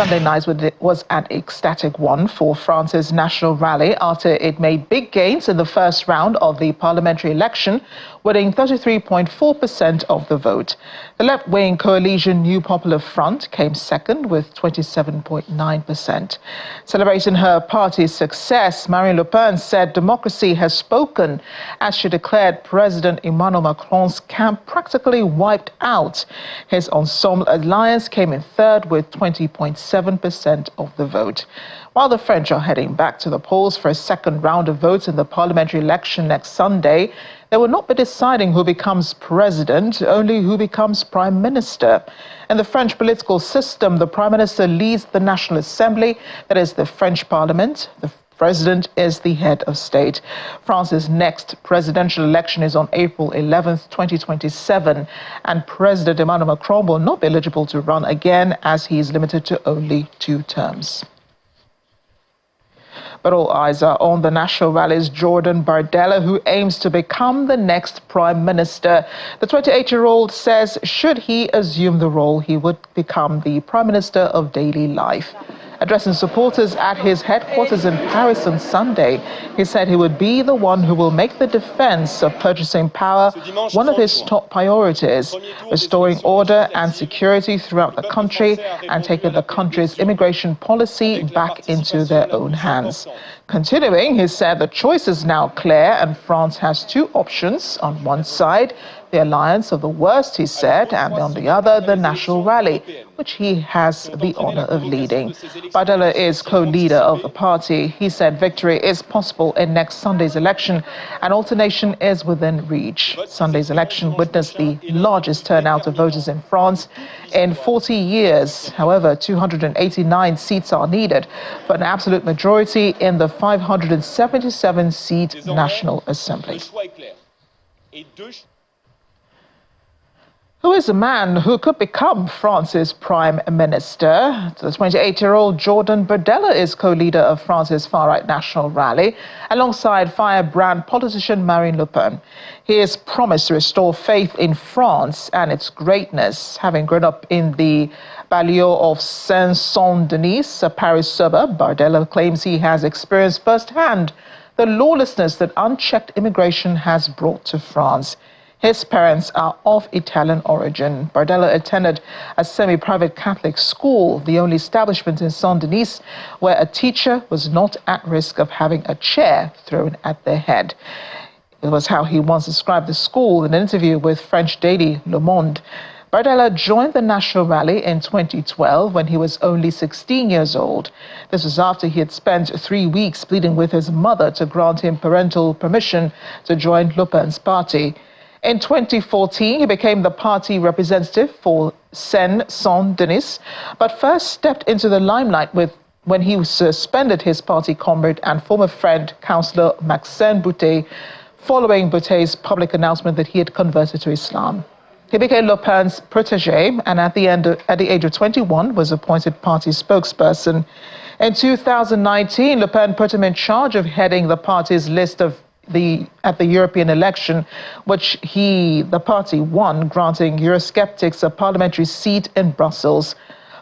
Sunday night was an ecstatic one for France's national rally after it made big gains in the first round of the parliamentary election, winning 33.4% of the vote. The left-wing coalition New Popular Front came second with 27.9%. Celebrating her party's success, Marine Le Pen said democracy has spoken as she declared President Emmanuel Macron's camp practically wiped out. His Ensemble alliance came in third with 20.7% of the vote. While the French are heading back to the polls for a second round of votes in the parliamentary election next Sunday, they will not be deciding who becomes president, only who becomes prime minister. In the French political system, the prime minister leads the National Assembly, that is the French parliament. The president is the head of state. France's next presidential election is on April 11th, 2027, and President Emmanuel Macron will not be eligible to run again as he is limited to only 2 terms. But all eyes are on the national rally's Jordan Bardella, who aims to become the next prime minister. The 28-year-old says should he assume the role, he would become the prime minister of daily life. Addressing supporters at his headquarters in Paris on Sunday, he said he would be the one who will make the defense of purchasing power one of his top priorities, restoring order and security throughout the country and taking the country's immigration policy back into their own hands. Continuing, he said the choice is now clear and France has 2 options. On one side, the alliance of the worst, he said, and on the other, the national rally, which he has the honor of leading. Bardella is co-leader of the party. He said victory is possible in next Sunday's election and alternation is within reach. Sunday's election witnessed the largest turnout of voters in France in 40 years. However, 289 seats are needed for an absolute majority in the 577-seat National Assembly. Who is a man who could become France's prime minister? The 28-year-old Jordan Bardella is co-leader of France's far-right national rally, alongside firebrand politician Marine Le Pen. He has promised to restore faith in France and its greatness. Having grown up in the banlieue of Saint-Denis, a Paris suburb, Bardella claims he has experienced firsthand the lawlessness that unchecked immigration has brought to France. His parents are of Italian origin. Bardella attended a semi-private Catholic school, the only establishment in Saint-Denis where a teacher was not at risk of having a chair thrown at their head. It was how he once described the school in an interview with French daily Le Monde. Bardella joined the national rally in 2012 when he was only 16 years old. This was after he had spent 3 weeks pleading with his mother to grant him parental permission to join Le Pen's party. In 2014, he became the party representative for Saint-Denis, but first stepped into the limelight when he suspended his party comrade and former friend, Councillor Maxime Boutet, following Boutet's public announcement that he had converted to Islam. He became Le Pen's protégé and at the age of 21 was appointed party spokesperson. In 2019, Le Pen put him in charge of heading the party's list at the European election, which the party won, granting Eurosceptics a parliamentary seat in Brussels.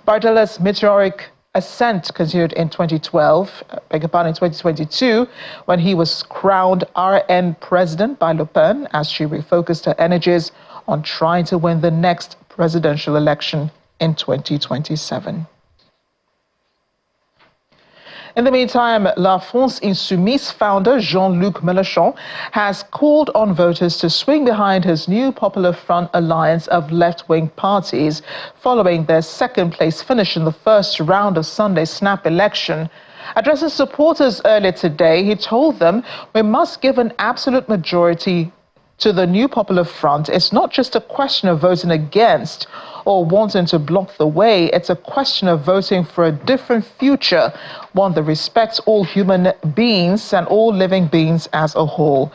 Bardella's meteoric ascent continued in 2022, when he was crowned RN president by Le Pen as she refocused her energies on trying to win the next presidential election in 2027. In the meantime, La France Insoumise founder Jean-Luc Mélenchon has called on voters to swing behind his New Popular Front alliance of left-wing parties following their second-place finish in the first round of Sunday's snap election. Addressing supporters earlier today, he told them, "We must give an absolute majority to the New Popular Front. It's not just a question of voting against or wanting to block the way. It's a question of voting for a different future, one that respects all human beings and all living beings as a whole."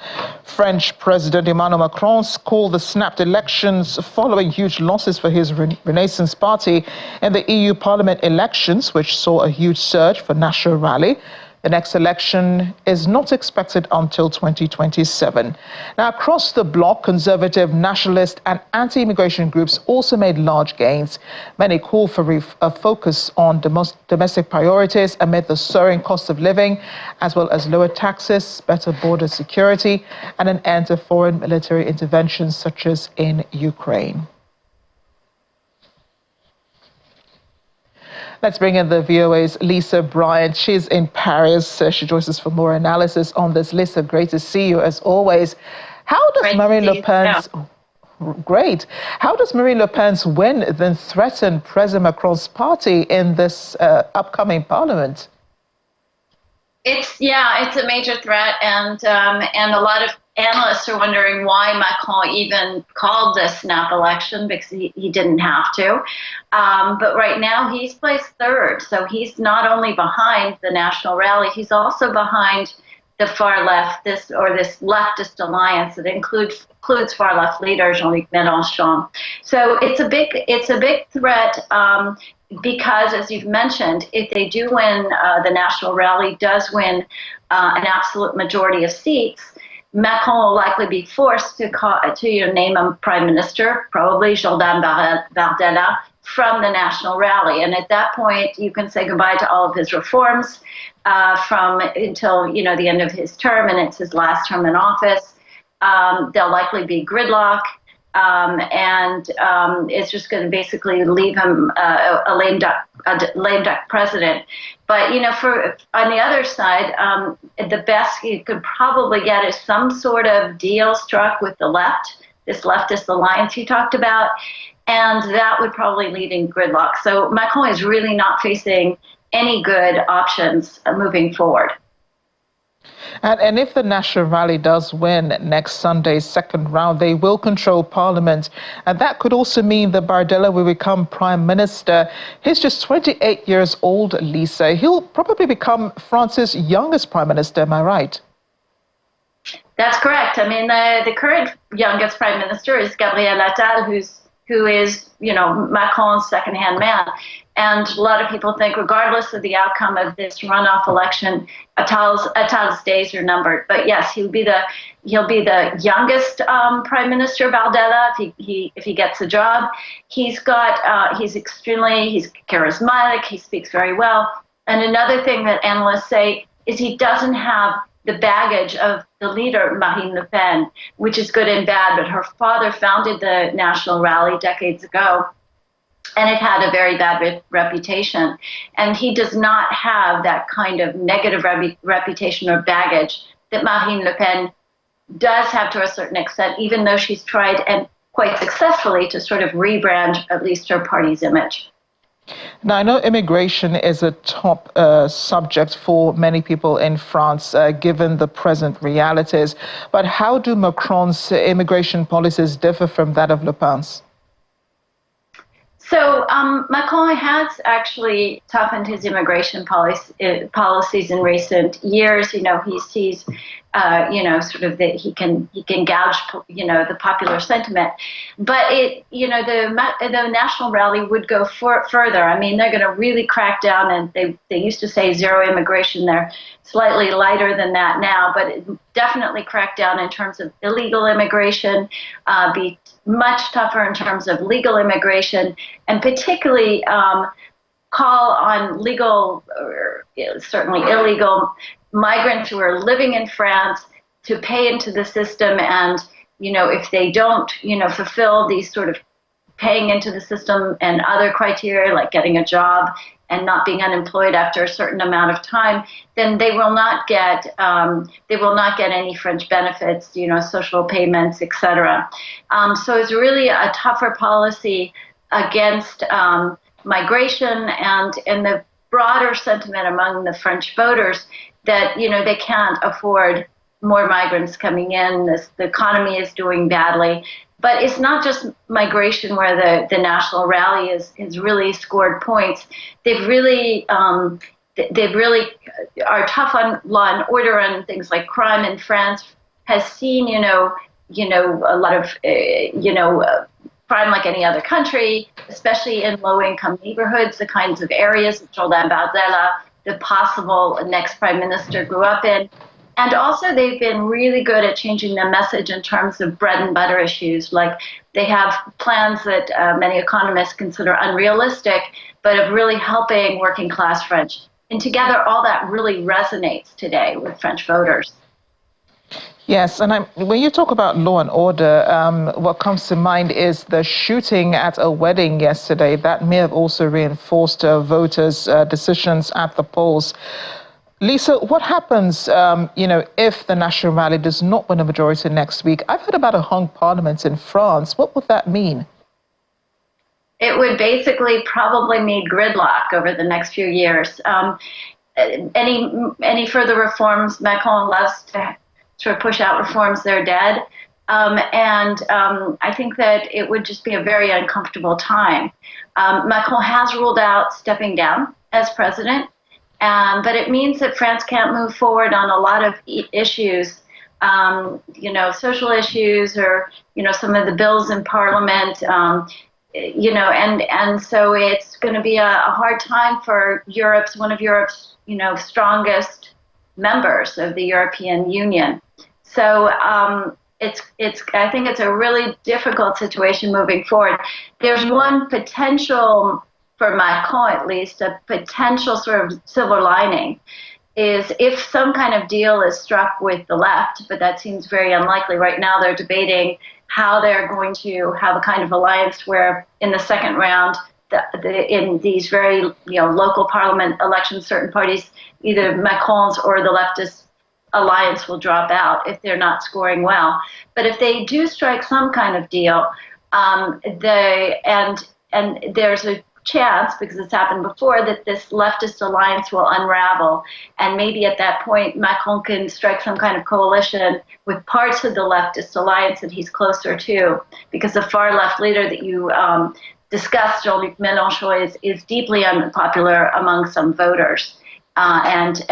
French President Emmanuel Macron called the snapped elections following huge losses for his Renaissance party in the EU Parliament elections, which saw a huge surge for national rally. The next election is not expected until 2027. Now, across the bloc, conservative, nationalist and anti-immigration groups also made large gains. Many call for a focus on domestic priorities amid the soaring cost of living, as well as lower taxes, better border security, and an end to foreign military interventions such as in Ukraine. Let's bring in the VOA's Lisa Bryant. She's in Paris. She joins us for more analysis on this. Lisa, great to see you as always. How does Marine Le Pen's How does Marine Le Pen's win then threaten President Macron's party in this upcoming parliament? It's a major threat, and a lot of analysts are wondering why Macron even called this snap election, because he didn't have to. But right now he's placed third, so he's not only behind the National Rally, he's also behind the far left, this leftist alliance that includes far left leader Jean-Luc Mélenchon. So it's a big threat. Because, as you've mentioned, if they do win, the National Rally does win an absolute majority of seats, Macron will likely be forced to name a prime minister, probably Jordan Bardella, from the National Rally. And at that point, you can say goodbye to all of his reforms until the end of his term, and it's his last term in office. There'll likely be gridlock. It's just going to basically leave him a lame duck president. But on the other side, the best you could probably get is some sort of deal struck with the left, this leftist alliance you talked about, and that would probably lead in gridlock. So Macron is really not facing any good options moving forward. And if the National Rally does win next Sunday's second round, they will control Parliament. And that could also mean that Bardella will become Prime Minister. He's just 28 years old, Lisa. He'll probably become France's youngest Prime Minister, am I right? That's correct. I mean, the current youngest Prime Minister is Gabriel Attal, who is Macron's second-hand man. And a lot of people think, regardless of the outcome of this runoff election, Attal's days are numbered. But yes, he'll be the youngest Prime Minister, Bardella, if he gets the job. He's charismatic. He speaks very well. And another thing that analysts say is he doesn't have the baggage of the leader, Marine Le Pen, which is good and bad. But her father founded the National Rally decades ago, and it had a very bad reputation. And he does not have that kind of negative reputation or baggage that Marine Le Pen does have to a certain extent, even though she's tried, and quite successfully, to sort of rebrand at least her party's image. Now, I know immigration is a top subject for many people in France, given the present realities. But how do Macron's immigration policies differ from that of Le Pen's? So Macron has actually toughened his immigration policies in recent years. He sees, sort of that he can gouge, the popular sentiment. But the National Rally would go further. I mean, they're going to really crack down, and they used to say zero immigration. They're slightly lighter than that now, but it definitely crack down in terms of illegal immigration, be much tougher in terms of legal immigration, and particularly call on legal, or certainly illegal, migrants who are living in France to pay into the system. And, if they don't, fulfill these sort of paying into the system and other criteria, like getting a job and not being unemployed after a certain amount of time, then they will not get any French benefits, social payments, etc. So it's really a tougher policy against migration, and the broader sentiment among the French voters that they can't afford more migrants coming in. The economy is doing badly. But it's not just migration where the National Rally has really scored points. They really are tough on law and order and things like crime in France. Has seen a lot of crime like any other country, especially in low-income neighborhoods, the kinds of areas that Jordan Bardella the possible next prime minister grew up in. And also, they've been really good at changing their message in terms of bread and butter issues. Like they have plans that many economists consider unrealistic, but of really helping working class French. And together, all that really resonates today with French voters. Yes, and when you talk about law and order, what comes to mind is the shooting at a wedding yesterday. That may have also reinforced voters' decisions at the polls. Lisa, what happens, if the National Rally does not win a majority next week? I've heard about a hung parliament in France. What would that mean? It would basically probably mean gridlock over the next few years. Any further reforms, Macron loves to sort of push out reforms, they're dead. I think that it would just be a very uncomfortable time. Macron has ruled out stepping down as president, but it means that France can't move forward on a lot of issues, social issues or, some of the bills in Parliament, and so it's going to be a hard time for one of Europe's, strongest members of the European Union. So I think it's a really difficult situation moving forward. There's one potential, for Macron at least, a potential sort of silver lining is if some kind of deal is struck with the left, but that seems very unlikely. Right now they're debating how they're going to have a kind of alliance where in the second round, in these very local parliament elections, certain parties, either Macron's or the leftist alliance will drop out if they're not scoring well. But if they do strike some kind of deal, and there's a chance, because it's happened before, that this leftist alliance will unravel. And maybe at that point, Macron can strike some kind of coalition with parts of the leftist alliance that he's closer to, because the far left leader that you discussed, Jean-Luc Mélenchon, is deeply unpopular among some voters. And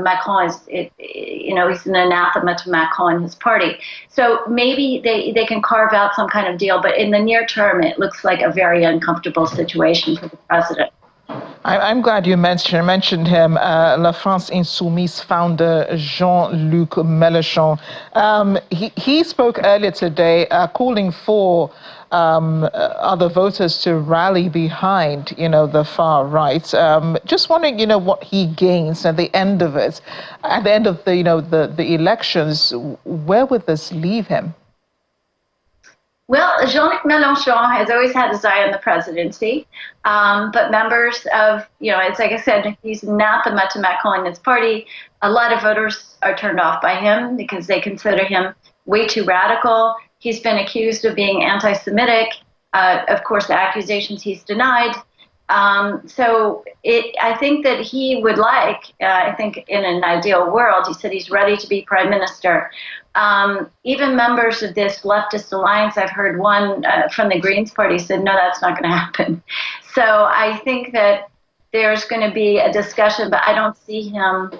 Macron he's an anathema to Macron and his party. So maybe they can carve out some kind of deal, but in the near term, it looks like a very uncomfortable situation for the president. I'm glad you mentioned him, La France Insoumise founder Jean-Luc Mélenchon. He spoke earlier today calling for other voters to rally behind, the far right. Just wondering, what he gains at the end of it, at the end of the elections. Where would this leave him? Well, Jean-Luc Mélenchon has always had his eye on the presidency, but members of, it's like I said, he's anathema to Macron and his party. A lot of voters are turned off by him because they consider him way too radical. He's been accused of being anti-Semitic. Of course, the accusations he's denied. I think that he would I think in an ideal world, he said he's ready to be prime minister. Even members of this leftist alliance, I've heard one from the Greens party said, no, that's not going to happen. So I think that there's going to be a discussion, but I don't see him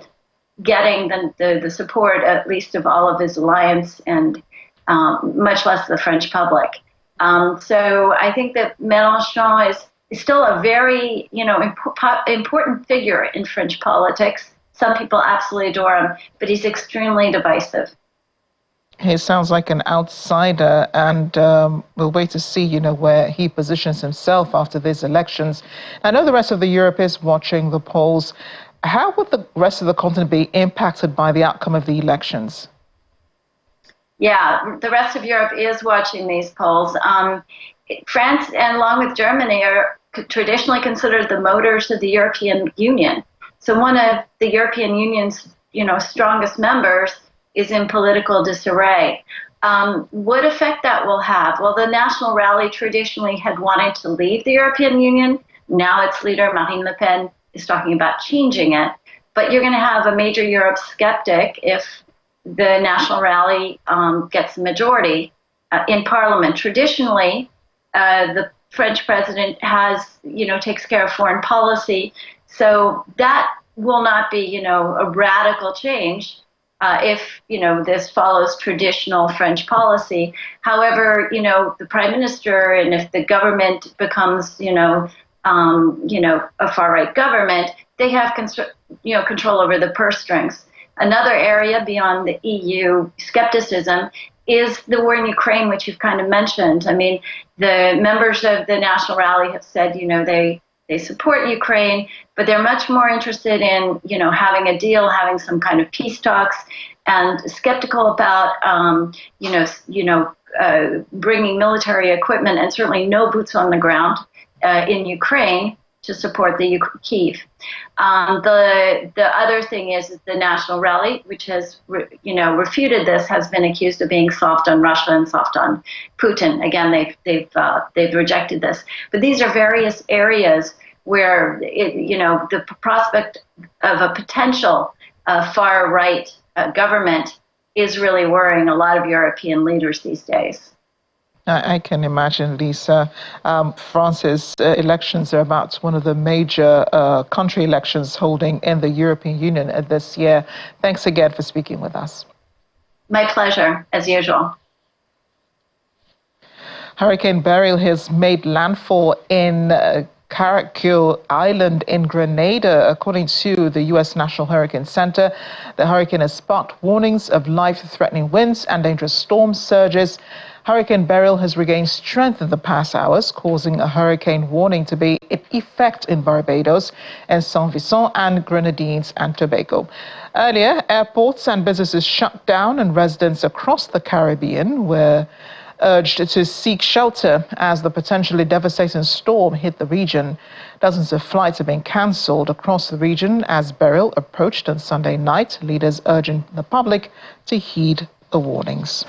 getting the support, at least of all of his alliance, and much less the French public. So I think that Mélenchon is still a very, important figure in French politics. Some people absolutely adore him, but he's extremely divisive. He sounds like an outsider, and we'll wait to see, where he positions himself after these elections. I know the rest of Europe is watching the polls. How would the rest of the continent be impacted by the outcome of the elections? Yeah, the rest of Europe is watching these polls. France, and along with Germany, are traditionally considered the motors of the European Union. So one of the European Union's, strongest members is in political disarray. What effect that will have? Well, the National Rally traditionally had wanted to leave the European Union. Now its leader, Marine Le Pen, is talking about changing it. But you're going to have a major Europe skeptic if the National Rally gets the majority in Parliament. Traditionally, the French president takes care of foreign policy. So that will not be, a radical change if, this follows traditional French policy. However, the prime minister, and if the government becomes, a far-right government, they have control over the purse strings. Another area beyond the EU skepticism is the war in Ukraine, which you've kind of mentioned. I mean, the members of the National Rally have said, they support Ukraine, but they're much more interested in, having a deal, having some kind of peace talks, and skeptical about, bringing military equipment and certainly no boots on the ground in Ukraine to support the Kyiv. The other thing is the National Rally, which has refuted this, has been accused of being soft on Russia and soft on Putin. Again, they've rejected this. But these are various areas where the prospect of a potential far right government is really worrying a lot of European leaders these days. I can imagine, Lisa. France's elections are about one of the major country elections holding in the European Union this year. Thanks again for speaking with us. My pleasure, as usual. Hurricane Beryl has made landfall in Caracol Island in Grenada. According to the U.S. National Hurricane Center, the hurricane has sparked warnings of life-threatening winds and dangerous storm surges. Hurricane Beryl has regained strength in the past hours, causing a hurricane warning to be in effect in Barbados and Saint Vincent and Grenadines and Tobago. Earlier, airports and businesses shut down, and residents across the Caribbean were urged to seek shelter as the potentially devastating storm hit the region. Dozens of flights have been cancelled across the region as Beryl approached on Sunday night, leaders urging the public to heed the warnings.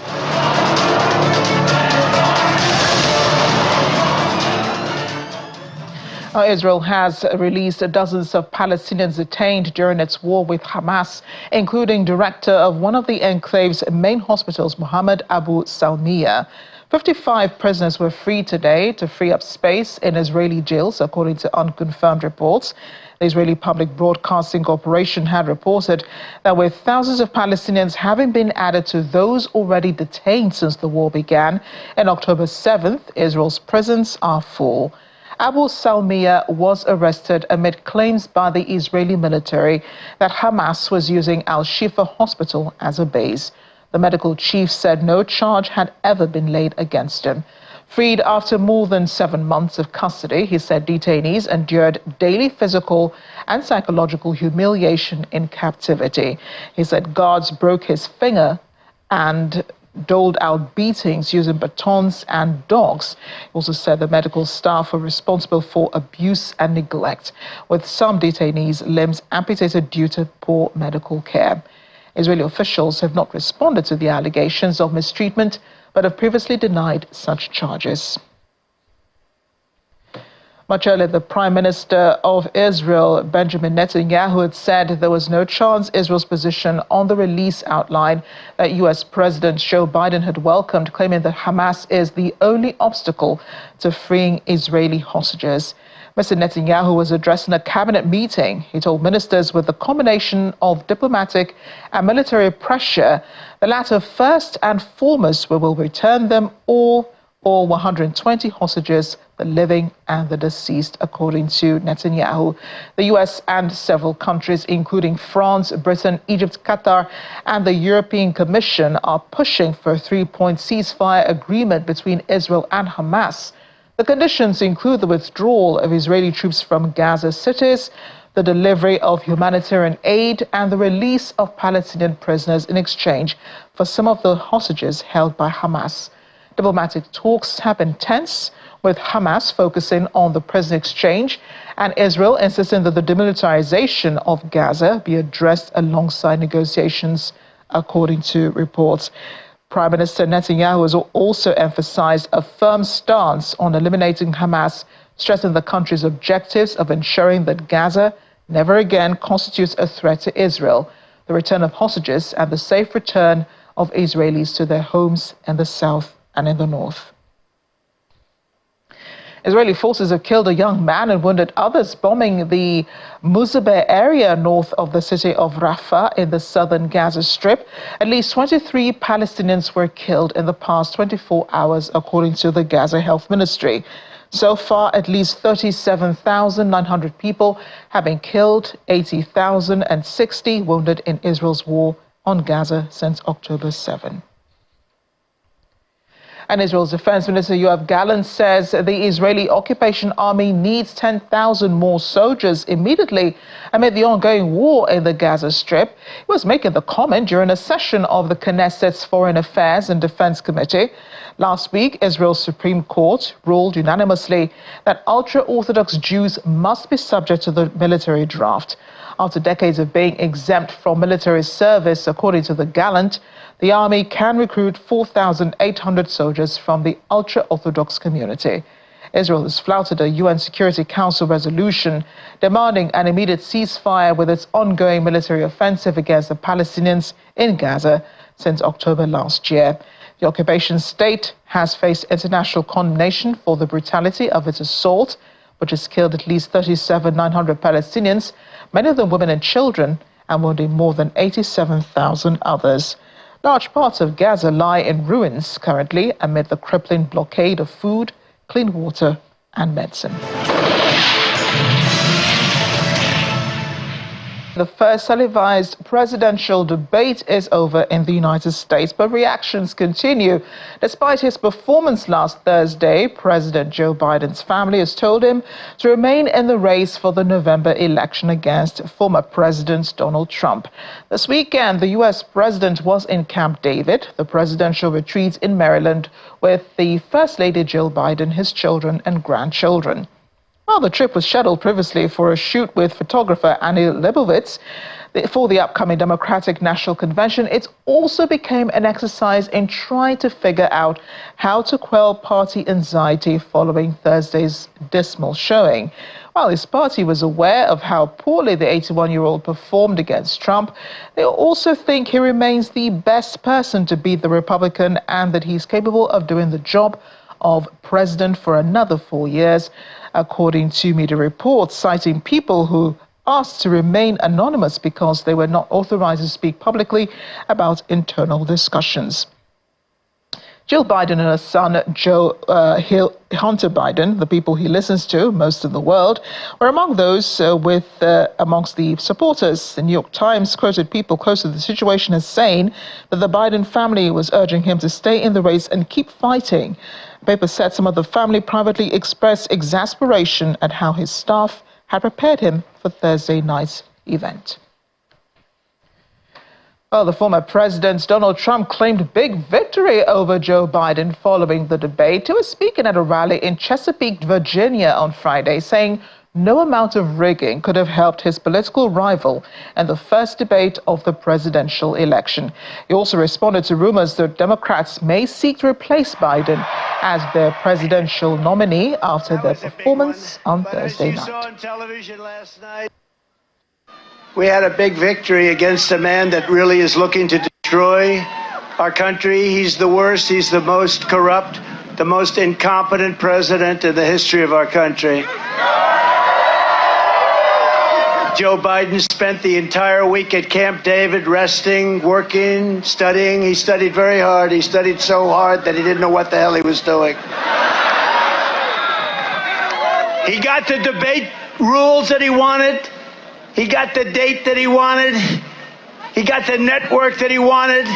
Israel has released dozens of Palestinians detained during its war with Hamas, including director of one of the enclave's main hospitals, Mohammed Abu Salmiya. 55 prisoners were freed today to free up space in Israeli jails, according to unconfirmed reports. The Israeli Public Broadcasting Corporation had reported that with thousands of Palestinians having been added to those already detained since the war began, on October 7th, Israel's prisons are full. Abu Salmiya was arrested amid claims by the Israeli military that Hamas was using Al-Shifa hospital as a base. The medical chief said no charge had ever been laid against him. Freed after more than 7 months of custody, he said detainees endured daily physical and psychological humiliation in captivity. He said guards broke his finger and doled out beatings using batons and dogs. He also said the medical staff were responsible for abuse and neglect, with some detainees' limbs amputated due to poor medical care. Israeli officials have not responded to the allegations of mistreatment, but have previously denied such charges. Much earlier, the Prime Minister of Israel, Benjamin Netanyahu, had said there was no chance Israel's position on the release outline that U.S. President Joe Biden had welcomed, claiming that Hamas is the only obstacle to freeing Israeli hostages. Mr. Netanyahu was addressing a cabinet meeting. He told ministers with the combination of diplomatic and military pressure, the latter first and foremost, we will return them all 120 hostages, the living and the deceased, according to Netanyahu. The U.S. and several countries, including France, Britain, Egypt, Qatar, and the European Commission, are pushing for a 3-point ceasefire agreement between Israel and Hamas. The conditions include the withdrawal of Israeli troops from Gaza cities, the delivery of humanitarian aid, and the release of Palestinian prisoners in exchange for some of the hostages held by Hamas. Diplomatic talks have been tense, with Hamas focusing on the prisoner exchange and Israel insisting that the demilitarization of Gaza be addressed alongside negotiations, according to reports. Prime Minister Netanyahu has also emphasized a firm stance on eliminating Hamas, stressing the country's objectives of ensuring that Gaza never again constitutes a threat to Israel, the return of hostages, and the safe return of Israelis to their homes in the south and in the north. Israeli forces have killed a young man and wounded others bombing the Muzabeh area north of the city of Rafah in the southern Gaza Strip. At least 23 Palestinians were killed in the past 24 hours, according to the Gaza Health Ministry. So far, at least 37,900 people have been killed, 80,060 wounded in Israel's war on Gaza since October 7. And Israel's Defense Minister Yoav Gallant says the Israeli occupation army needs 10,000 more soldiers immediately amid the ongoing war in the Gaza Strip. He was making the comment during a session of the Knesset's Foreign Affairs and Defense Committee. Last week, Israel's Supreme Court ruled unanimously that ultra-Orthodox Jews must be subject to the military draft. After decades of being exempt from military service, according to the Gallant, the army can recruit 4,800 soldiers from the ultra-Orthodox community. Israel has flouted a UN Security Council resolution demanding an immediate ceasefire with its ongoing military offensive against the Palestinians in Gaza since October last year. The occupation state has faced international condemnation for the brutality of its assault, which has killed at least 37,900 Palestinians, many of them women and children, and wounding more than 87,000 others. Large parts of Gaza lie in ruins currently amid the crippling blockade of food, clean water, and medicine. The first televised presidential debate is over in the United States, but reactions continue. Despite his performance last Thursday, President Joe Biden's family has told him to remain in the race for the November election against former President Donald Trump. This weekend, the U.S. president was in Camp David, the presidential retreat in Maryland, with the First Lady Jill Biden, his children and grandchildren. Well, the trip was scheduled previously for a shoot with photographer Annie Leibovitz for the upcoming Democratic National Convention. It also became an exercise in trying to figure out how to quell party anxiety following Thursday's dismal showing. While his party was aware of how poorly the 81-year-old performed against Trump, they also think he remains the best person to beat the Republican and that he's capable of doing the job of president for another 4 years, according to media reports, citing people who asked to remain anonymous because they were not authorized to speak publicly about internal discussions. Jill Biden and her son, Hunter Biden, the people he listens to most in the world, were among those amongst the supporters. The New York Times quoted people close to the situation as saying that the Biden family was urging him to stay in the race and keep fighting. The paper said some of the family privately expressed exasperation at how his staff had prepared him for Thursday night's event. Well, the former president, Donald Trump, claimed big victory over Joe Biden following the debate. He was speaking at a rally in Chesapeake, Virginia on Friday, saying no amount of rigging could have helped his political rival in the first debate of the presidential election. He also responded to rumors that Democrats may seek to replace Biden as their presidential nominee after their performance on Thursday night. We had a big victory against a man that really is looking to destroy our country. He's the worst, he's the most corrupt, the most incompetent president in the history of our country. Joe Biden spent the entire week at Camp David resting, working, studying. He studied very hard. He studied so hard that he didn't know what the hell he was doing. He got the debate rules that he wanted. He got the date that he wanted. He got the network that he wanted.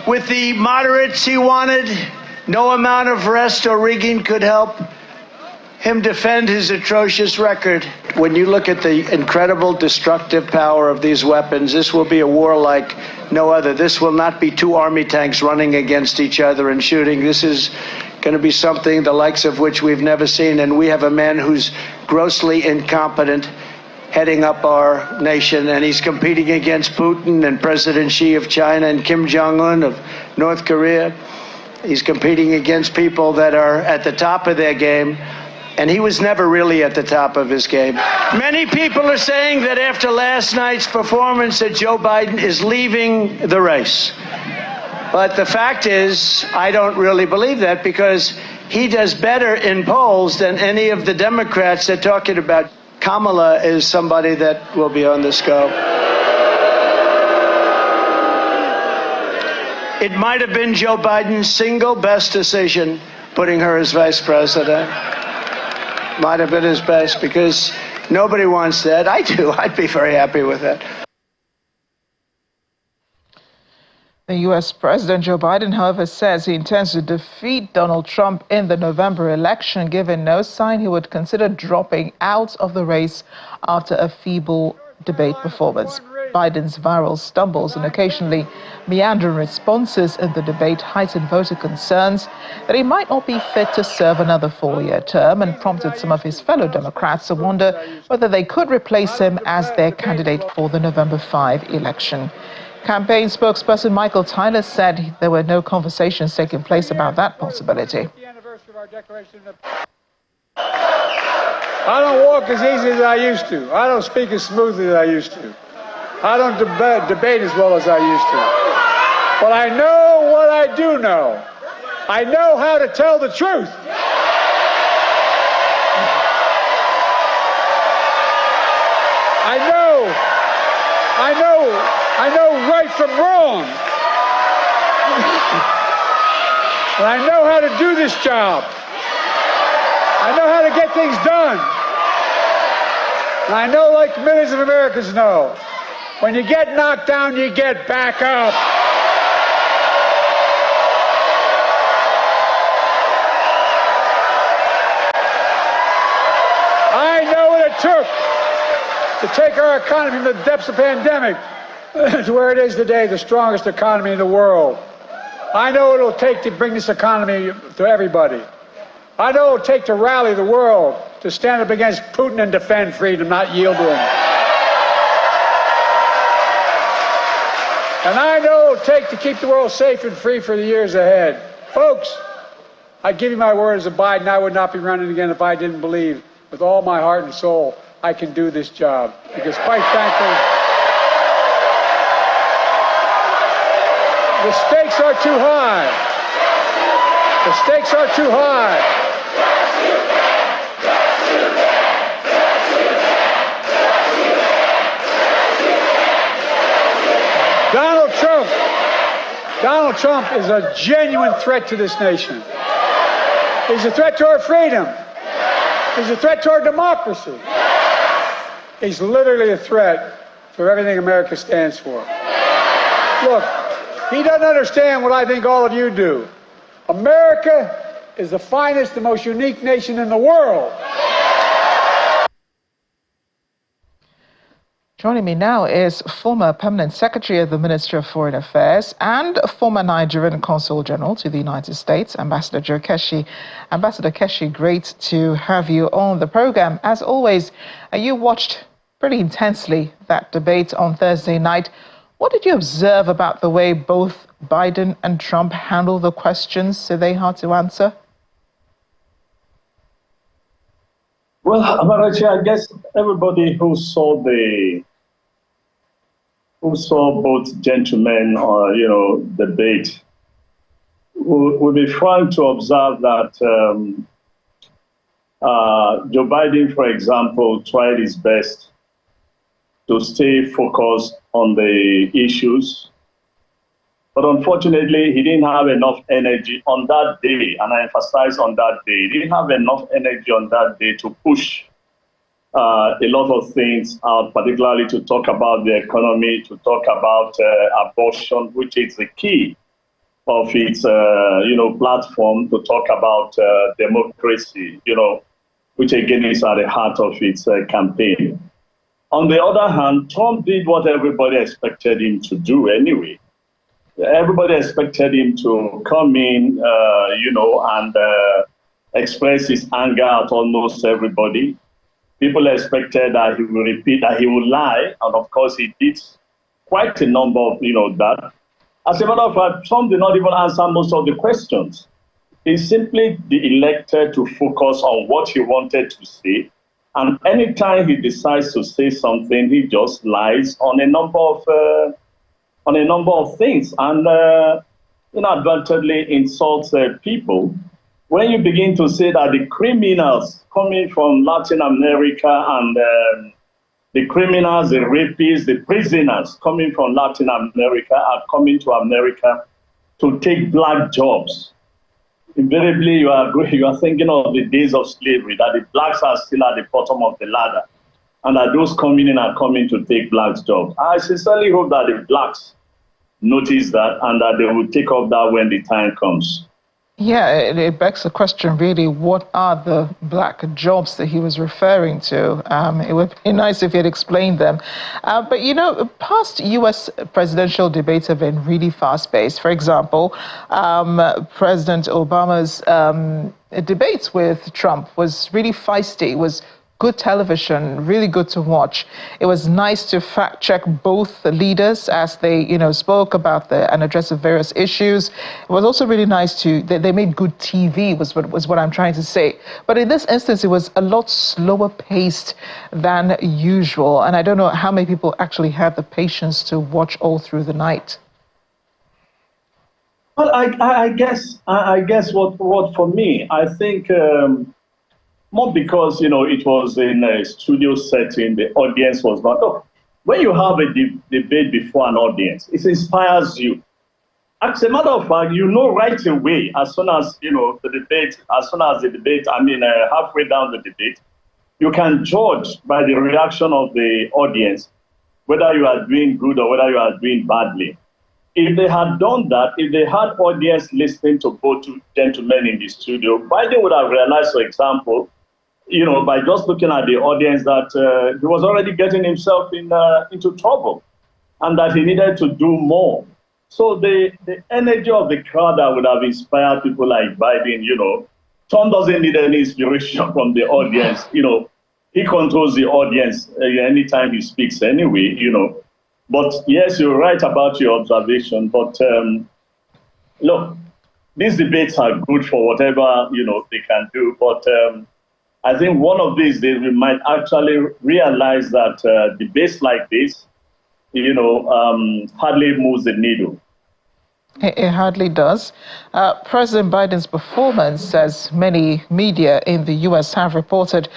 With the moderates he wanted. No amount of rest or rigging could help him defend his atrocious record. When you look at the incredible destructive power of these weapons, this will be a war like no other. This will not be two army tanks running against each other and shooting. This is going to be something the likes of which we've never seen. And we have a man who's grossly incompetent heading up our nation, and he's competing against Putin and President Xi of China and Kim Jong-un of North Korea. He's competing against people that are at the top of their game, and he was never really at the top of his game. Many people are saying that after last night's performance that Joe Biden is leaving the race. But the fact is, I don't really believe that, because he does better in polls than any of the Democrats they're talking about. Kamala is somebody that will be on the scope. It might have been Joe Biden's single best decision, putting her as vice president. might have been his best, because nobody wants that. I do. I'd be very happy with that. The U.S. President Joe Biden, however, says he intends to defeat Donald Trump in the November election, giving no sign he would consider dropping out of the race after a feeble debate performance. Biden's viral stumbles and occasionally meandering responses in the debate heightened voter concerns that he might not be fit to serve another four-year term, and prompted some of his fellow Democrats to wonder whether they could replace him as their candidate for the November 5 election. Campaign spokesperson Michael Tyler said there were no conversations taking place about that possibility. I don't walk as easy as I used to. I don't speak as smoothly as I used to. I don't debate as well as I used to. But I know what I do know. I know how to tell the truth. I know right from wrong. And I know how to do this job. I know how to get things done. And I know, like millions of Americans know, when you get knocked down, you get back up. I know what it took to take our economy from the depths of the pandemic to where it is today, the strongest economy in the world. I know what it'll take to bring this economy to everybody. I know what it'll take to rally the world to stand up against Putin and defend freedom, not yield to him. And I know what it'll take to keep the world safe and free for the years ahead. Folks, I give you my word as a Biden, I would not be running again if I didn't believe with all my heart and soul I can do this job. Because quite frankly, the stakes are too high. The stakes are too high. Donald Trump is a genuine threat to this nation. He's a threat to our freedom. He's a threat to our democracy. He's literally a threat for everything America stands for. Look, he doesn't understand what I think all of you do. America is the finest, the most unique nation in the world. Joining me now is former Permanent Secretary of the Ministry of Foreign Affairs and former Nigerian Consul General to the United States, Ambassador Joe Keshi. Ambassador Keshi, great to have you on the program. As always, you watched pretty intensely that debate on Thursday night. What did you observe about the way both Biden and Trump handled the questions so they had to answer? Well, Amarachi, I guess everybody who saw both gentlemen, debate, will be trying to observe that Joe Biden, for example, tried his best to stay focused on the issues. But unfortunately, he didn't have enough energy on that day, and I emphasize on that day. He didn't have enough energy on that day to push a lot of things out, particularly to talk about the economy, to talk about abortion, which is the key of its platform, to talk about democracy, which again is at the heart of its campaign. On the other hand, Trump did what everybody expected him to do anyway. Everybody expected him to come in, and express his anger at almost everybody. People expected that he would repeat, that he would lie, and of course he did quite a number of, that. As a matter of fact, Trump did not even answer most of the questions. He simply elected to focus on what he wanted to say, and anytime he decides to say something, he just lies on a number of things, and inadvertently insults people. When you begin to say that the criminals coming from Latin America and the criminals, the rapists, the prisoners coming from Latin America are coming to America to take black jobs, invariably you are thinking of the days of slavery, that the blacks are still at the bottom of the ladder, and that those coming in are coming to take blacks' jobs. I sincerely hope that the blacks notice that and that they will take up that when the time comes. Yeah, it begs the question, really, what are the black jobs that he was referring to? It would be nice if he had explained them. But, you know, past U.S. presidential debates have been really fast-paced. For example, President Obama's debates with Trump was really feisty, was good television, really good to watch. It was nice to fact check both the leaders as they, you know, spoke about and addressed the various issues. It was also really nice they made good TV was what I'm trying to say. But in this instance, it was a lot slower paced than usual. And I don't know how many people actually had the patience to watch all through the night. Well, I guess what for me, I think more because, you know, it was in a studio setting, the audience was not. Look, when you have a debate before an audience, it inspires you. As a matter of fact, you know right away, as soon as, you know, halfway down the debate, you can judge by the reaction of the audience whether you are doing good or whether you are doing badly. If they had done that, if they had audience listening to both gentlemen in the studio, Biden would have realized, for example, you know, by just looking at the audience, that he was already getting himself into trouble and that he needed to do more. So the energy of the crowd that would have inspired people like Biden, you know, Trump doesn't need any inspiration from the audience. You know, he controls the audience anytime he speaks anyway, you know. But yes, you're right about your observation. But look, these debates are good for whatever, you know, they can do. But I think one of these days we might actually realize that debates like this, you know, hardly moves the needle. It hardly does. President Biden's performance, as many media in the U.S. have reported,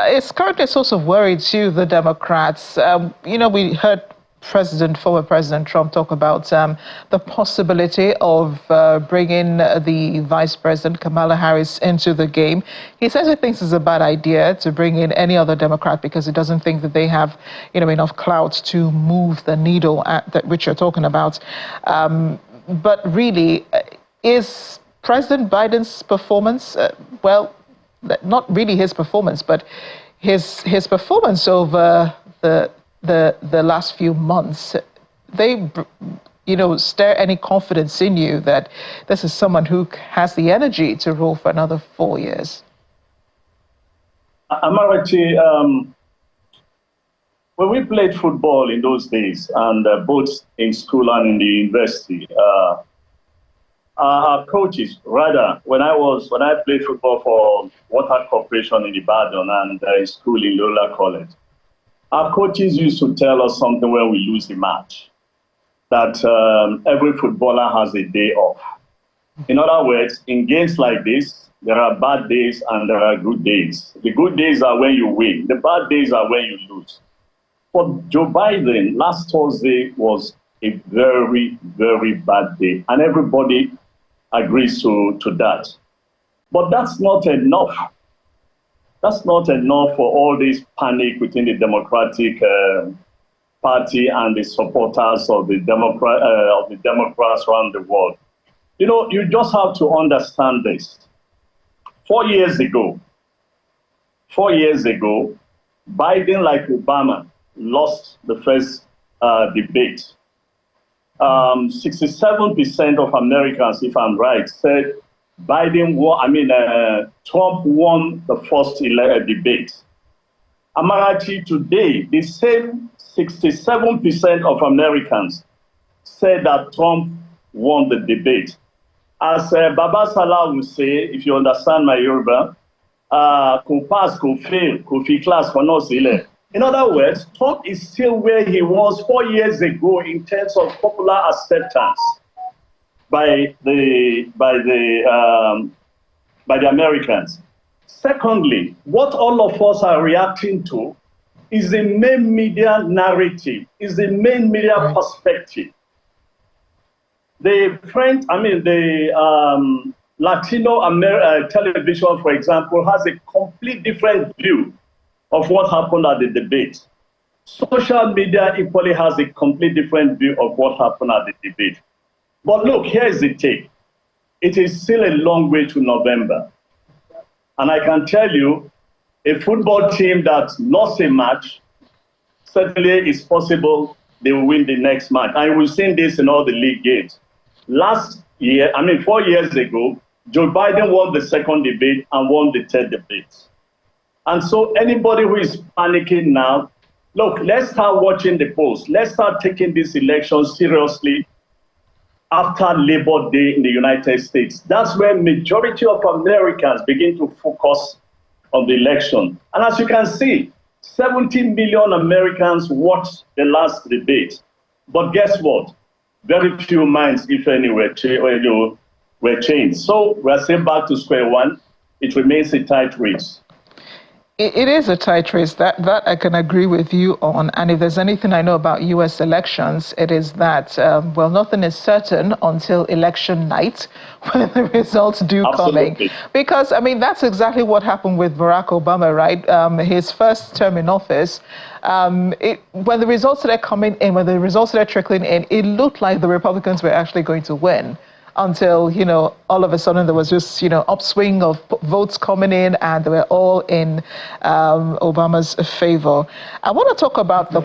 is currently a source of worry to the Democrats. You know, we heard former President Trump talk about the possibility of bringing the Vice President Kamala Harris into the game. He says he thinks it's a bad idea to bring in any other Democrat because he doesn't think that they have, you know, enough clout to move the needle which you're talking about. But really, is President Biden's performance, well, not really his performance, but his performance over the last few months, they, you know, stir any confidence in you that this is someone who has the energy to rule for another 4 years? Amarachi, when we played football in those days, and both in school and in the university, our coaches, rather, when I played football for Water Corporation in Ibadan and in school in Loyola College, our coaches used to tell us something when we lose a match, that every footballer has a day off. In other words, in games like this, there are bad days and there are good days. The good days are when you win. The bad days are when you lose. For Joe Biden, last Thursday was a very, very bad day, and everybody agrees to that. But that's not enough. That's not enough for all this panic within the Democratic Party and the supporters of the Democrats around the world. You know, you just have to understand this. 4 years ago, Biden, like Obama, lost the first debate. 67% of Americans, if I'm right, said Trump won the first debate. Amarachi, today, the same 67% of Americans said that Trump won the debate. As Baba Salah would say, if you understand my Yoruba, qu'on passe, qu'on fail, qu'on fait classe, qu'on non, c'est. In other words, Trump is still where he was 4 years ago in terms of popular acceptance by the Americans. Secondly, what all of us are reacting to is the main media narrative, is the main media perspective. The Latino television, for example, has a complete different view of what happened at the debate. Social media equally has a complete different view of what happened at the debate. But look, here's the take. It is still a long way to November. And I can tell you, a football team that lost a match, certainly it's possible they will win the next match. And we've seen this in all the league games. Last year, 4 years ago, Joe Biden won the second debate and won the third debate. And so anybody who is panicking now, look, let's start watching the polls. Let's start taking this election seriously after Labor Day in the United States. That's where majority of Americans begin to focus on the election. And as you can see, 70 million Americans watched the last debate. But guess what? Very few minds, if any, were changed. So we're still back to square one. It remains a tight race. It is a tight race. That I can agree with you on. And if there's anything I know about U.S. elections, it is that, nothing is certain until election night when the results do come in. Because, that's exactly what happened with Barack Obama, right? His first term in office, when the results started coming in, when the results started trickling in, it looked like the Republicans were actually going to win. Until, all of a sudden there was just, upswing of votes coming in and they were all in Obama's favor. I want to talk about the...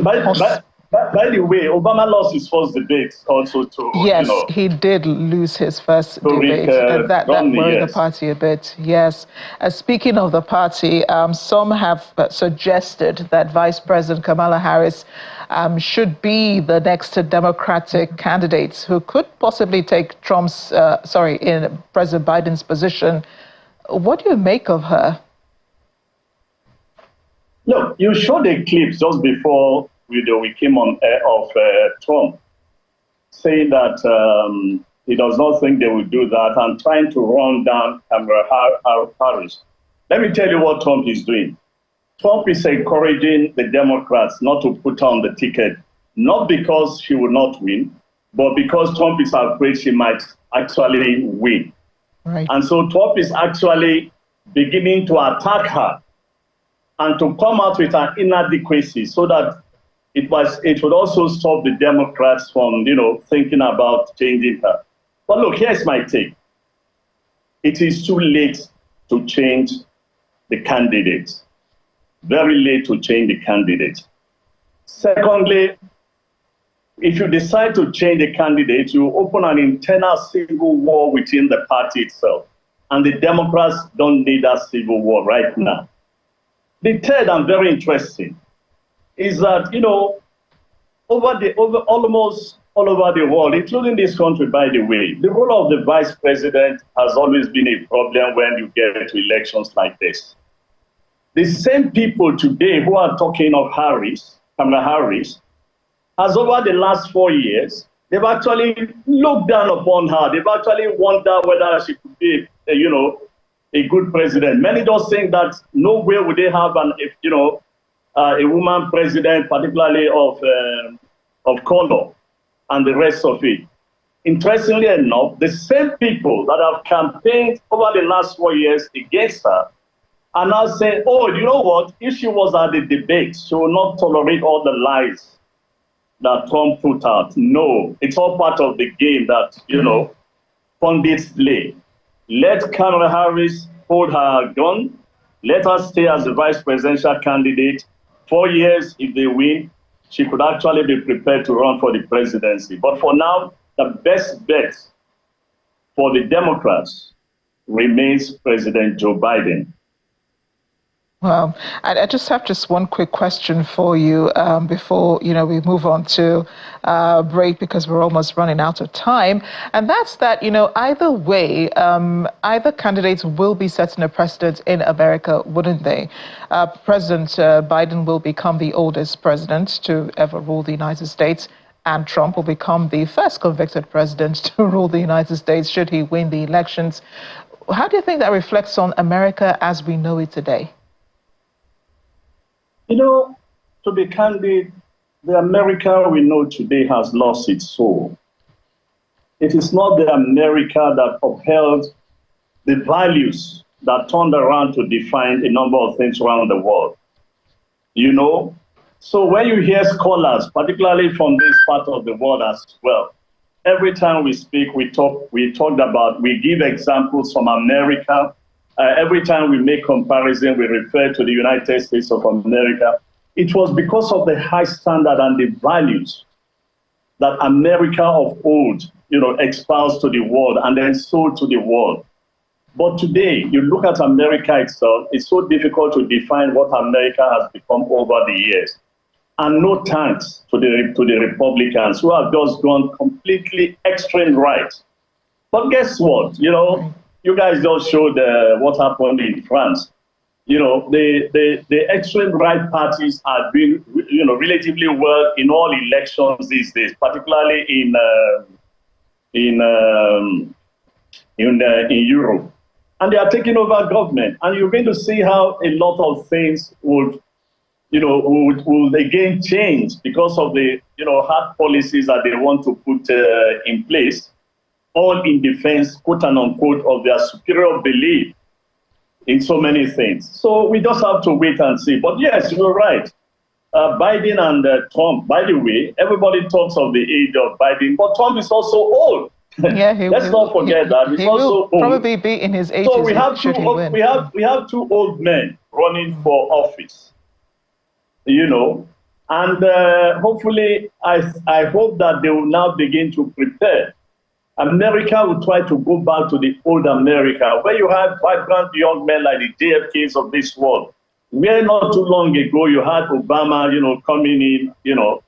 By the way, Obama lost his first debate also to... Yes, he did lose his first debate. And that worried the party a bit, yes. Speaking of the party, some have suggested that Vice President Kamala Harris should be the next Democratic candidate who could possibly take in President Biden's position. What do you make of her? Look, you showed a clip just before we came on air of Trump saying that he does not think they will do that and trying to run down Kamala Harris. Let me tell you what Trump is doing. Trump is encouraging the Democrats not to put her on the ticket, not because she will not win, but because Trump is afraid she might actually win. Right. And so Trump is actually beginning to attack her and to come out with an inadequacy so that it would also stop the Democrats from, thinking about changing her. But look, here's my take. It is too late to change the candidate. Very late to change the candidate. Secondly, if you decide to change the candidate, you open an internal civil war within the party itself. And the Democrats don't need that civil war right now. The third, and very interesting, is that, almost all over the world, including this country, by the way, the role of the vice president has always been a problem when you get to elections like this. The same people today who are talking of Kamala Harris, has over the last 4 years, they've actually looked down upon her. They've actually wondered whether she could be, a good president. Many just think that no way would they have a woman president, particularly of color, and the rest of it. Interestingly enough, the same people that have campaigned over the last 4 years against her are now saying, oh, you know what? If she was at the debate, she will not tolerate all the lies that Trump put out. No, it's all part of the game that, pundits play. Let Kamala Harris hold her gun. Let her stay as the vice presidential candidate. 4 years, if they win, she could actually be prepared to run for the presidency. But for now, the best bet for the Democrats remains President Joe Biden. Well, I just have one quick question for you before we move on to break, because we're almost running out of time. And that's that either way, either candidates will be setting a precedent in America, wouldn't they? President Biden will become the oldest president to ever rule the United States, and Trump will become the first convicted president to rule the United States should he win the elections. How do you think that reflects on America as we know it today? To be candid, the America we know today has lost its soul. It is not the America that upheld the values that turned around to define a number of things around the world. You know, so when you hear scholars, particularly from this part of the world as well, every time we speak, we give examples from America. Every time we make comparison, we refer to the United States of America. It was because of the high standard and the values that America of old, espoused to the world and then sold to the world. But today, you look at America itself, it's so difficult to define what America has become over the years. And no thanks to the Republicans who have just gone completely extreme right. But guess what? You guys just showed what happened in France. The extreme right parties are doing, relatively well in all elections these days, particularly in Europe. And they are taking over government. And you're going to see how a lot of things would again change because of the, hard policies that they want to put in place, all in defense, quote and unquote, of their superior belief in so many things. So we just have to wait and see. But yes, you're right. Biden and Trump, by the way, everybody talks of the age of Biden, but Trump is also old. Yeah, Let's not forget that. He's also will probably be in his 80s. So we have two old men running for office. And hopefully, I hope that they will now begin to prepare. America will try to go back to the old America, where you had vibrant young men like the JFKs of this world. Where not too long ago, you had Obama, coming in, to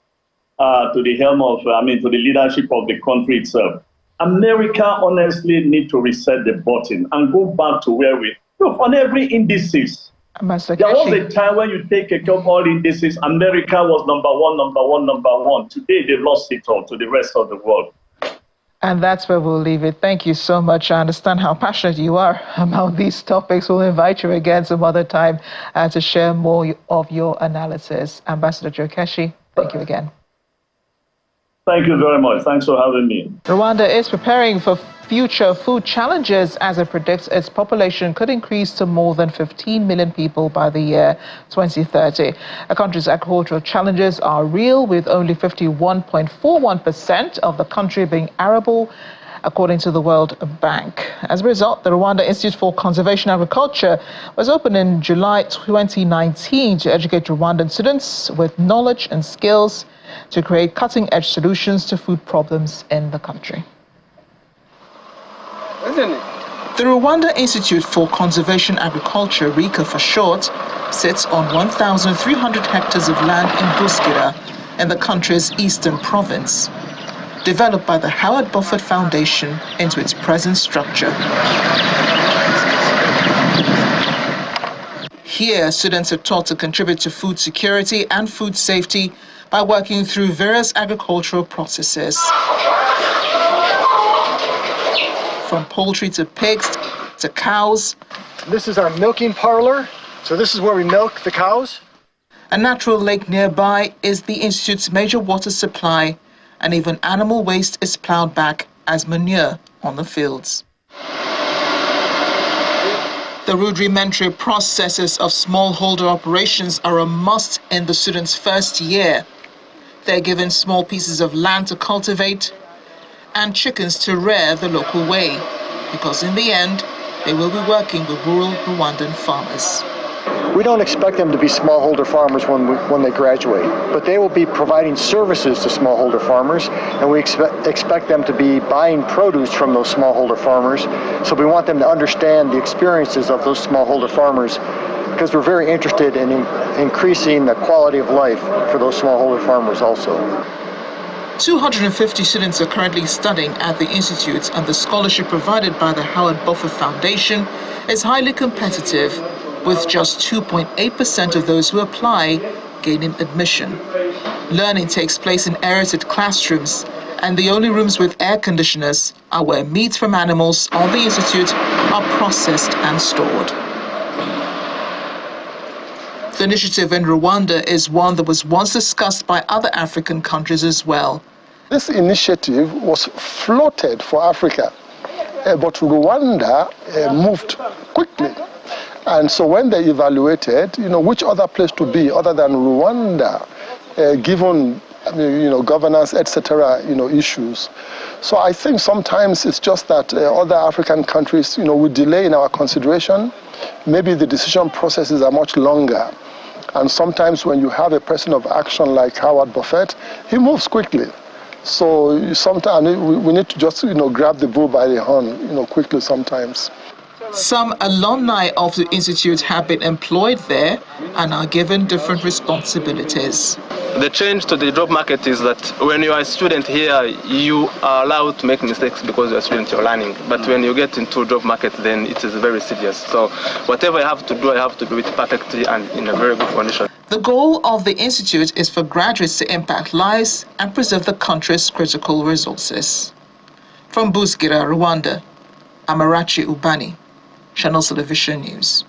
the helm of, to the leadership of the country itself. America honestly need to reset the button and go back to where we look on every indices. There was a time when you take a couple of all indices, America was number one. Today, they've lost it all to the rest of the world. And that's where we'll leave it. Thank you so much. I understand how passionate you are about these topics. We'll invite you again some other time to share more of your analysis. Ambassador Joe Keshi, thank you again. Thank you very much. Thanks for having me. Rwanda is preparing for future food challenges as it predicts its population could increase to more than 15 million people by the year 2030. The country's agricultural challenges are real, with only 51.41% of the country being arable, according to the World Bank. As a result, the Rwanda Institute for Conservation Agriculture was opened in July 2019 to educate Rwandan students with knowledge and skills to create cutting-edge solutions to food problems in the country. The Rwanda Institute for Conservation Agriculture, RICA for short, sits on 1,300 hectares of land in Buskira in the country's eastern province, developed by the Howard Buffett Foundation into its present structure. Here, students are taught to contribute to food security and food safety by working through various agricultural processes. From poultry to pigs to cows. This is our milking parlor. So this is where we milk the cows. A natural lake nearby is the Institute's major water supply, and even animal waste is plowed back as manure on the fields. The rudimentary processes of smallholder operations are a must in the students' first year. They're given small pieces of land to cultivate and chickens to rear the local way, because in the end, they will be working with rural Rwandan farmers. We don't expect them to be smallholder farmers when they graduate, but they will be providing services to smallholder farmers, and we expect them to be buying produce from those smallholder farmers. So we want them to understand the experiences of those smallholder farmers, because we're very interested in increasing the quality of life for those smallholder farmers also. 250 students are currently studying at the Institute, and the scholarship provided by the Howard Buffett Foundation is highly competitive, with just 2.8% of those who apply gaining admission. Learning takes place in aerated classrooms, and the only rooms with air conditioners are where meat from animals on the Institute are processed and stored. The initiative in Rwanda is one that was once discussed by other African countries as well. This initiative was floated for Africa, but Rwanda moved quickly. And so when they evaluated, which other place to be other than Rwanda, given governance, etc., issues. So I think sometimes it's just that other African countries, we delay in our consideration. Maybe the decision processes are much longer. And sometimes when you have a person of action like Howard Buffett, he moves quickly. So sometimes we need to just, grab the bull by the horn, quickly sometimes. Some alumni of the institute have been employed there and are given different responsibilities. The change to the job market is that when you are a student here, you are allowed to make mistakes because you're a student, you're learning. But when you get into a job market, then it is very serious. So whatever I have to do it perfectly and in a very good condition. The goal of the institute is for graduates to impact lives and preserve the country's critical resources. From Buskira, Rwanda, Amarachi Ubani, Channel Television News.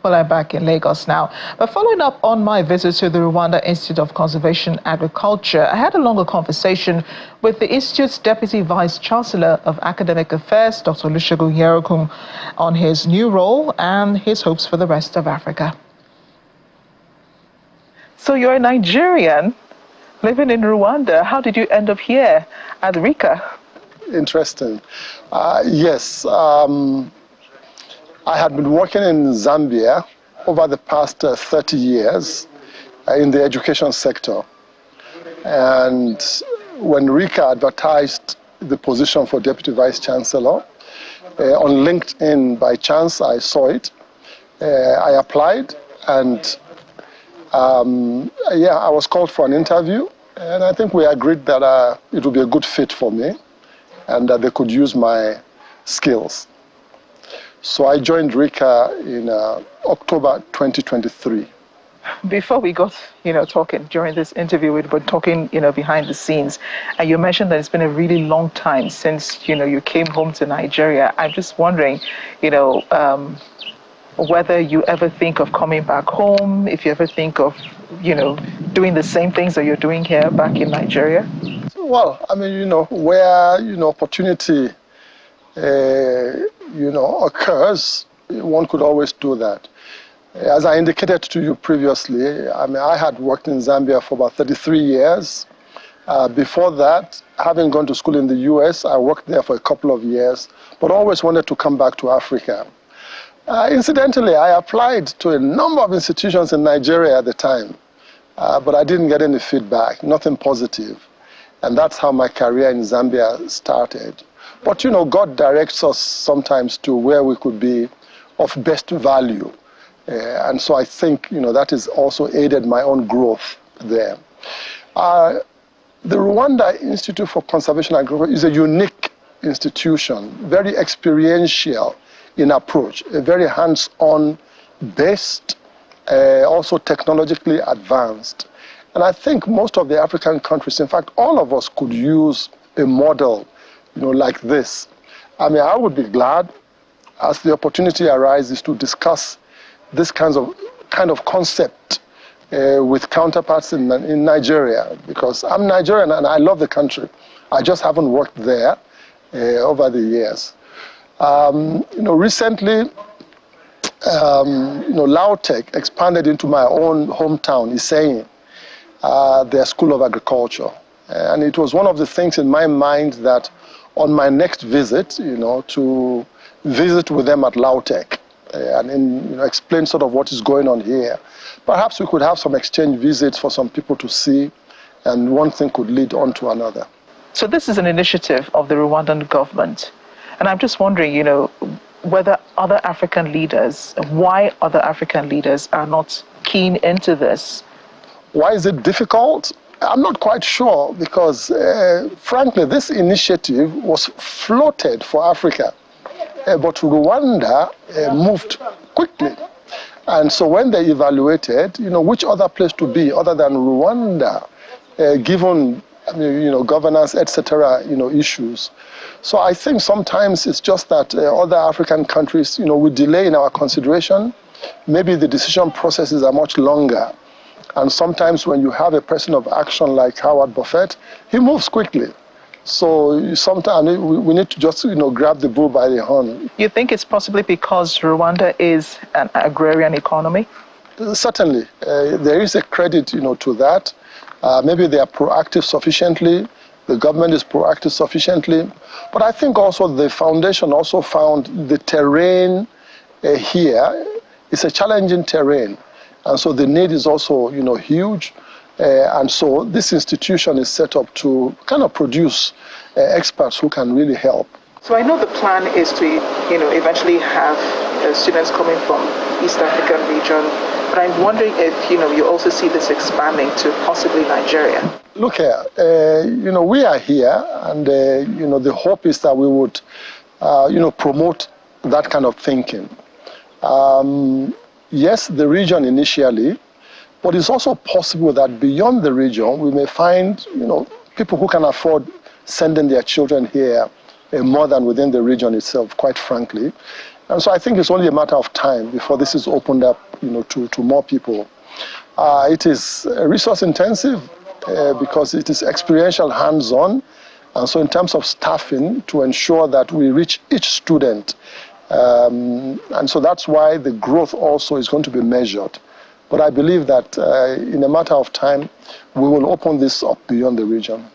Well, I'm back in Lagos now. But following up on my visit to the Rwanda Institute of Conservation Agriculture, I had a longer conversation with the Institute's Deputy Vice Chancellor of Academic Affairs, Dr. Olusegun Yerokun, on his new role and his hopes for the rest of Africa. So you're a Nigerian living in Rwanda. How did you end up here at RICA? Interesting. Yes. I had been working in Zambia over the past 30 years in the education sector. And when RICA advertised the position for Deputy Vice Chancellor, on LinkedIn by chance I saw it. I applied and I was called for an interview. And I think we agreed that it would be a good fit for me and that they could use my skills. So I joined RICA in October 2023. Before we got, talking during this interview, we were talking, behind the scenes, and you mentioned that it's been a really long time since, you came home to Nigeria. I'm just wondering, whether you ever think of coming back home, if you ever think of, doing the same things that you're doing here back in Nigeria? Well, I mean, where, opportunity occurs, one could always do that. As I indicated to you previously, I had worked in Zambia for about 33 years. Before that, having gone to school in the US, I worked there for a couple of years, but always wanted to come back to Africa. Incidentally, I applied to a number of institutions in Nigeria at the time, but I didn't get any feedback, nothing positive. And that's how my career in Zambia started. But, God directs us sometimes to where we could be of best value. And so I think, that has also aided my own growth there. The Rwanda Institute for Conservation Agriculture is a unique institution, very experiential in approach, a very hands-on based, also technologically advanced. And I think most of the African countries, in fact, all of us could use a model like this. I would be glad as the opportunity arises to discuss this kind of concept with counterparts in Nigeria, because I'm Nigerian and I love the country. I just haven't worked there over the years. Recently, Lautech expanded into my own hometown, Iseyin, their School of Agriculture. And it was one of the things in my mind that on my next visit, to visit with them at Lautech and explain sort of what is going on here. Perhaps we could have some exchange visits for some people to see, and one thing could lead on to another. So this is an initiative of the Rwandan government. And I'm just wondering, whether other African leaders, why other African leaders are not keen into this. Why is it difficult? I'm not quite sure, because frankly, this initiative was floated for Africa, but Rwanda moved quickly. And so when they evaluated, which other place to be other than Rwanda, given governance, etc., issues. So I think sometimes it's just that other African countries, we delay in our consideration. Maybe the decision processes are much longer. And sometimes when you have a person of action like Howard Buffett, he moves quickly. So sometimes we need to just, grab the bull by the horn. You think it's possibly because Rwanda is an agrarian economy? Certainly. There is a credit, to that. Maybe they are proactive sufficiently. The government is proactive sufficiently. But I think also the foundation also found the terrain here is a challenging terrain. And so the need is also, huge. And so this institution is set up to kind of produce experts who can really help. So I know the plan is to, eventually have students coming from East African region, but I'm wondering if, you also see this expanding to possibly Nigeria. Look here, we are here, and, the hope is that we would, promote that kind of thinking. Yes, the region initially, but it's also possible that beyond the region, we may find, people who can afford sending their children here more than within the region itself, quite frankly. And so I think it's only a matter of time before this is opened up, to more people. It is resource intensive because it is experiential, hands-on. And so in terms of staffing, to ensure that we reach each student. And so that's why the growth also is going to be measured. But I believe that in a matter of time, we will open this up beyond the region.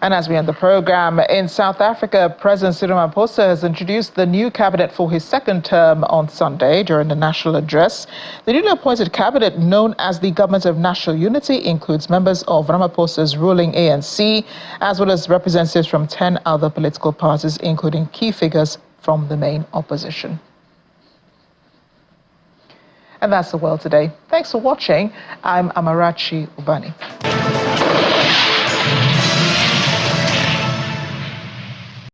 And as we end the program, in South Africa, President Cyril Ramaphosa has introduced the new cabinet for his second term on Sunday during the national address. The newly appointed cabinet, known as the Government of National Unity, includes members of Ramaphosa's ruling ANC, as well as representatives from 10 other political parties, including key figures from the main opposition. And that's the world today. Thanks for watching. I'm Amarachi Ubani.